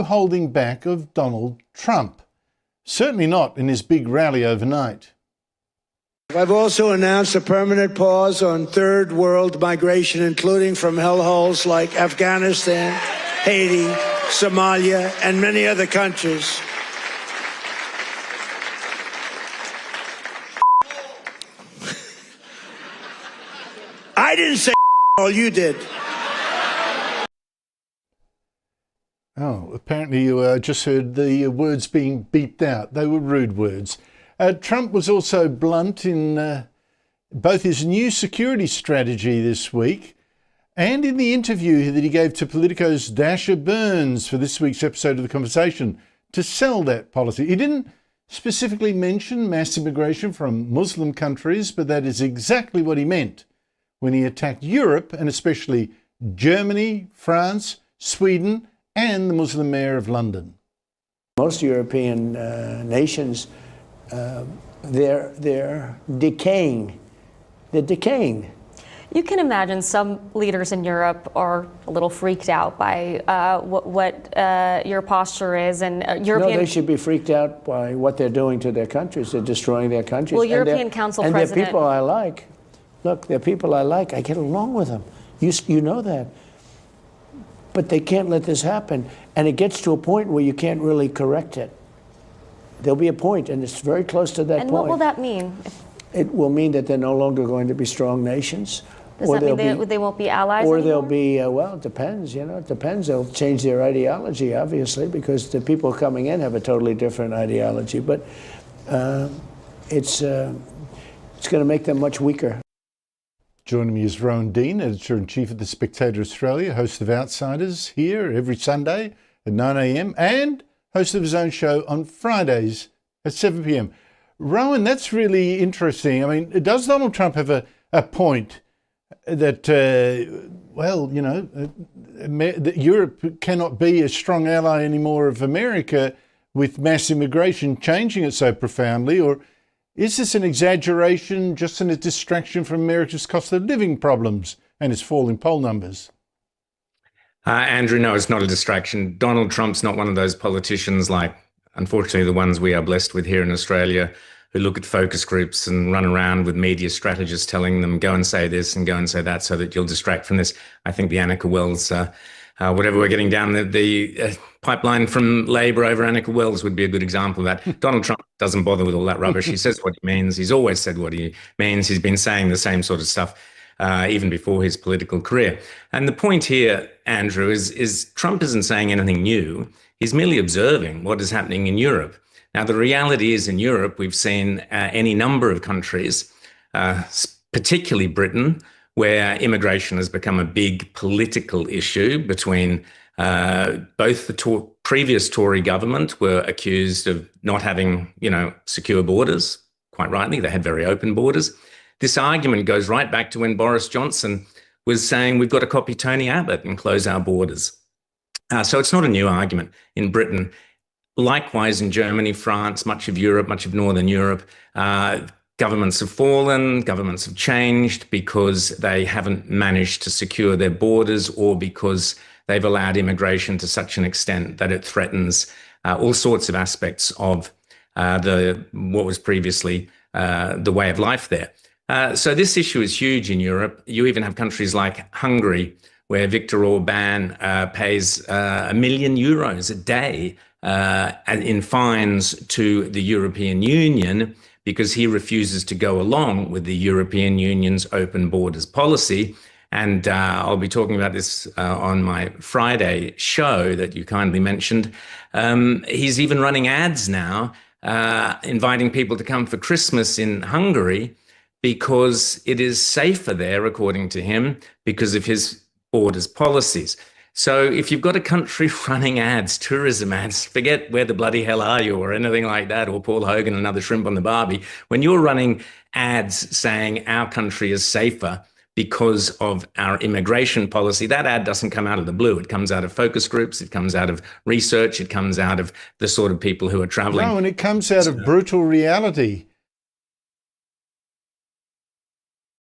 holding back of Donald Trump. Certainly not in his big rally overnight. I've also announced a permanent pause on third world migration, including from hellholes like Afghanistan, Haiti, Somalia, and many other countries. I didn't say all, you did. Oh, apparently you just heard the words being beeped out. They were rude words. Trump was also blunt in both his new security strategy this week and in the interview that he gave to Politico's Dasher Burns for this week's episode of The Conversation to sell that policy. He didn't specifically mention mass immigration from Muslim countries, but that is exactly what he meant when he attacked Europe and especially Germany, France, Sweden, and the Muslim mayor of London. Most European nations, they're decaying. They're decaying. You can imagine some leaders in Europe are a little freaked out by what your posture is, and European. No, they should be freaked out by what they're doing to their countries. They're destroying their countries. Well, European Council and President. they're people I like. Look, they're people I like. I get along with them. You know that. But they can't let this happen. And it gets to a point where you can't really correct it. There'll be a point, and it's very close to that point. And what will that mean? It will mean that they're no longer going to be strong nations. Does that mean they won't be allies Or anymore? they'll be, well, it depends, it depends. They'll change their ideology, obviously, because the people coming in have a totally different ideology. But it's going to make them much weaker. Joining me is Rowan Dean, Editor-in-Chief of The Spectator Australia, host of Outsiders here every Sunday at 9 a.m. and host of his own show on Fridays at 7 p.m. Rowan, that's really interesting. I mean, does Donald Trump have a point that, that Europe cannot be a strong ally anymore of America with mass immigration changing it so profoundly? Or is this an exaggeration, just a distraction from America's cost of living problems and its falling poll numbers? Andrew, no, it's not a distraction. Donald Trump's not one of those politicians like, unfortunately, the ones we are blessed with here in Australia, who look at focus groups and run around with media strategists telling them, go and say this and go and say that so that you'll distract from this. I think the Annika Wells, whatever we're getting down the pipeline from Labor over Annika Wells would be a good example of that. Donald Trump doesn't bother with all that rubbish. He says what he means. He's always said what he means. He's been saying the same sort of stuff even before his political career. And the point here, Andrew, is Trump isn't saying anything new. He's merely observing what is happening in Europe. Now, the reality is in Europe, we've seen any number of countries, particularly Britain, where immigration has become a big political issue between both the previous Tory government were accused of not having, secure borders. Quite rightly, they had very open borders. This argument goes right back to when Boris Johnson was saying we've got to copy Tony Abbott and close our borders. So it's not a new argument in Britain. Likewise, in Germany, France, much of Europe, much of Northern Europe, governments have fallen, governments have changed because they haven't managed to secure their borders or because they've allowed immigration to such an extent that it threatens all sorts of aspects of what was previously the way of life there. So this issue is huge in Europe. You even have countries like Hungary, where Viktor Orban pays €1 million a day in fines to the European Union because he refuses to go along with the European Union's open borders policy. And I'll be talking about this on my Friday show that you kindly mentioned. He's even running ads now, inviting people to come for Christmas in Hungary because it is safer there, according to him, because of his borders policies. So if you've got a country running ads, tourism ads, forget where the bloody hell are you or anything like that, or Paul Hogan, another shrimp on the barbie. When you're running ads saying our country is safer because of our immigration policy, that ad doesn't come out of the blue. It comes out of focus groups. It comes out of research. It comes out of the sort of people who are traveling. No, and it comes out of brutal reality.